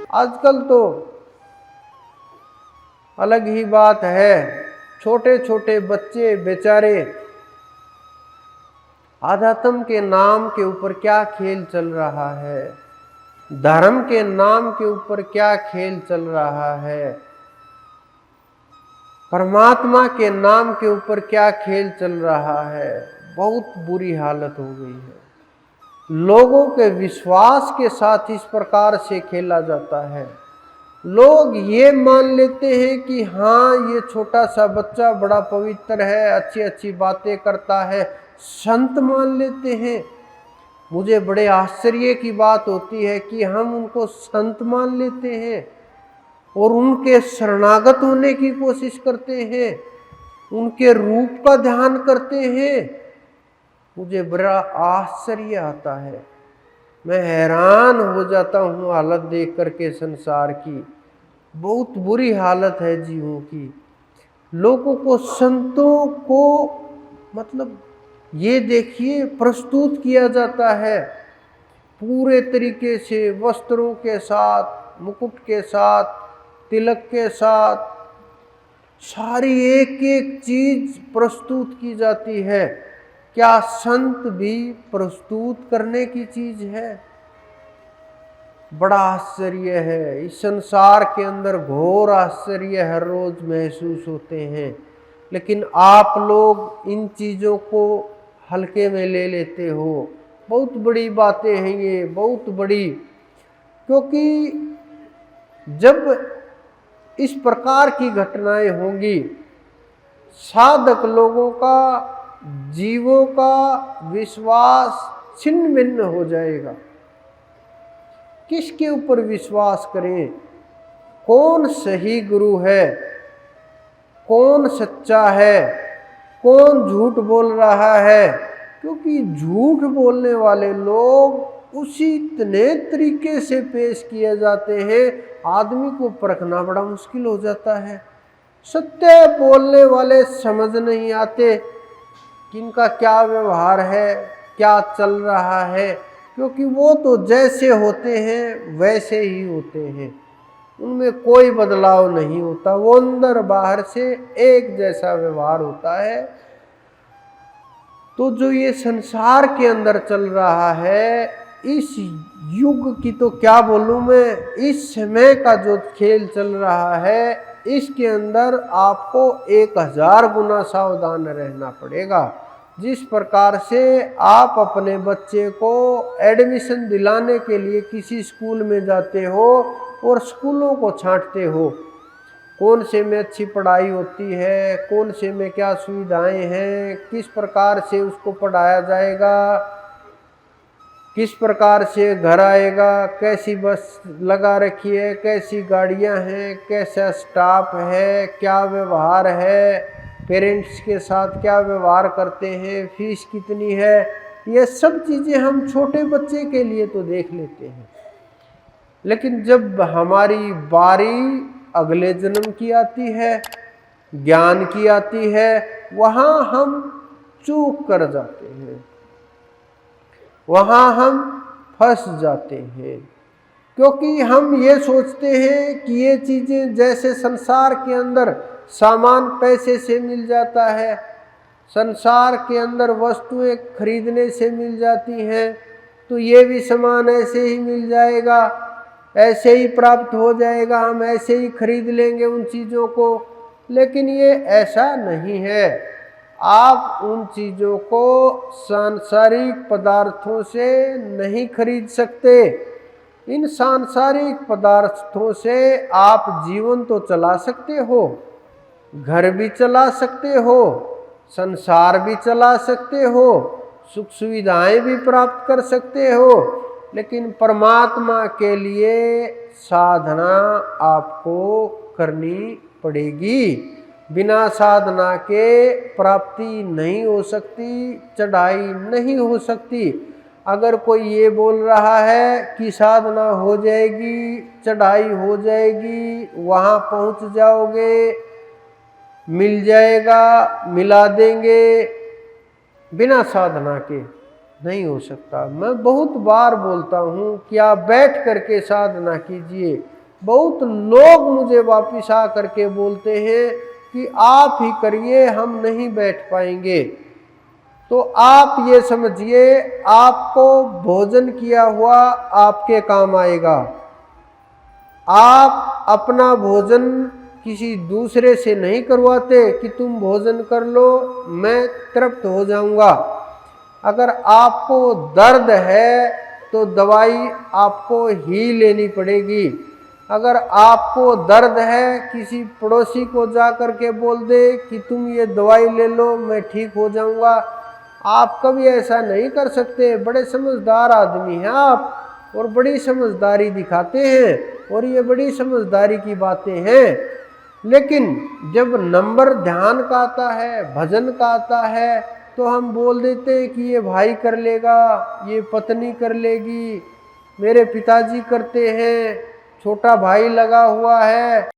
आजकल तो अलग ही बात है, छोटे छोटे बच्चे बेचारे आध्यात्म के नाम के ऊपर क्या खेल चल रहा है, धर्म के नाम के ऊपर क्या खेल चल रहा है, परमात्मा के नाम के ऊपर क्या खेल चल रहा है। बहुत बुरी हालत हो गई है। लोगों के विश्वास के साथ इस प्रकार से खेला जाता है। लोग ये मान लेते हैं कि हाँ, ये छोटा सा बच्चा बड़ा पवित्र है, अच्छी अच्छी बातें करता है, संत मान लेते हैं। मुझे बड़े आश्चर्य की बात होती है कि हम उनको संत मान लेते हैं और उनके शरणागत होने की कोशिश करते हैं, उनके रूप का ध्यान करते हैं। मुझे बड़ा आश्चर्य आता है, मैं हैरान हो जाता हूँ हालत देख करके संसार की। बहुत बुरी हालत है जीवों की। लोगों को, संतों को मतलब ये देखिए प्रस्तुत किया जाता है पूरे तरीके से, वस्त्रों के साथ, मुकुट के साथ, तिलक के साथ, सारी एक एक चीज प्रस्तुत की जाती है। क्या संत भी प्रस्तुत करने की चीज है? बड़ा आश्चर्य है। इस संसार के अंदर घोर आश्चर्य हर रोज महसूस होते हैं, लेकिन आप लोग इन चीज़ों को हल्के में ले लेते हो। बहुत बड़ी बातें हैं ये, बहुत बड़ी। क्योंकि जब इस प्रकार की घटनाएं होंगी, साधक लोगों का, जीवों का विश्वास छिन्न भिन्न हो जाएगा। किसके ऊपर विश्वास करें? कौन सही गुरु है, कौन सच्चा है, कौन झूठ बोल रहा है? क्योंकि झूठ बोलने वाले लोग उसी इतने तरीके से पेश किए जाते हैं, आदमी को परखना बड़ा मुश्किल हो जाता है। सत्य बोलने वाले समझ नहीं आते कि इनका क्या व्यवहार है, क्या चल रहा है, क्योंकि वो तो जैसे होते हैं वैसे ही होते हैं, उनमें कोई बदलाव नहीं होता। वो अंदर बाहर से एक जैसा व्यवहार होता है। तो जो ये संसार के अंदर चल रहा है, इस युग की तो क्या बोलूं मैं, इस समय का जो खेल चल रहा है, इसके अंदर आपको 1000 गुना सावधान रहना पड़ेगा। जिस प्रकार से आप अपने बच्चे को एडमिशन दिलाने के लिए किसी स्कूल में जाते हो और स्कूलों को छांटते हो, कौन से में अच्छी पढ़ाई होती है, कौन से में क्या सुविधाएं हैं, किस प्रकार से उसको पढ़ाया जाएगा, किस प्रकार से घर आएगा, कैसी बस लगा रखी है, कैसी गाड़ियां हैं, कैसा स्टाफ है, क्या व्यवहार है, पेरेंट्स के साथ क्या व्यवहार करते हैं, फीस कितनी है, ये सब चीज़ें हम छोटे बच्चे के लिए तो देख लेते हैं। लेकिन जब हमारी बारी अगले जन्म की आती है, ज्ञान की आती है, वहाँ हम चूक कर जाते हैं, वहाँ हम फंस जाते हैं। क्योंकि हम ये सोचते हैं कि ये चीज़ें जैसे संसार के अंदर सामान पैसे से मिल जाता है, संसार के अंदर वस्तुएं खरीदने से मिल जाती हैं, तो ये भी सामान ऐसे ही मिल जाएगा, ऐसे ही प्राप्त हो जाएगा, हम ऐसे ही खरीद लेंगे उन चीज़ों को। लेकिन ये ऐसा नहीं है। आप उन चीज़ों को सांसारिक पदार्थों से नहीं खरीद सकते। इन सांसारिक पदार्थों से आप जीवन तो चला सकते हो, घर भी चला सकते हो, संसार भी चला सकते हो, सुख सुविधाएं भी प्राप्त कर सकते हो, लेकिन परमात्मा के लिए साधना आपको करनी पड़ेगी। बिना साधना के प्राप्ति नहीं हो सकती, चढ़ाई नहीं हो सकती। अगर कोई ये बोल रहा है कि साधना हो जाएगी, चढ़ाई हो जाएगी, वहाँ पहुँच जाओगे, मिल जाएगा, मिला देंगे, बिना साधना के नहीं हो सकता। मैं बहुत बार बोलता हूँ कि आप बैठ करके साधना कीजिए, बहुत लोग मुझे वापिस आ करके बोलते हैं कि आप ही करिए, हम नहीं बैठ पाएंगे। तो आप ये समझिए, आपको भोजन किया हुआ आपके काम आएगा। आप अपना भोजन किसी दूसरे से नहीं करवाते कि तुम भोजन कर लो, मैं तृप्त हो जाऊंगा। अगर आपको दर्द है तो दवाई आपको ही लेनी पड़ेगी। अगर आपको दर्द है, किसी पड़ोसी को जा कर के बोल दे कि तुम ये दवाई ले लो, मैं ठीक हो जाऊंगा, आप कभी ऐसा नहीं कर सकते। बड़े समझदार आदमी हैं आप, और बड़ी समझदारी दिखाते हैं, और ये बड़ी समझदारी की बातें हैं। लेकिन जब नंबर ध्यान का आता है, भजन का आता है, तो हम बोल देते हैं कि ये भाई कर लेगा, ये पत्नी कर लेगी, मेरे पिताजी करते हैं, छोटा भाई लगा हुआ है।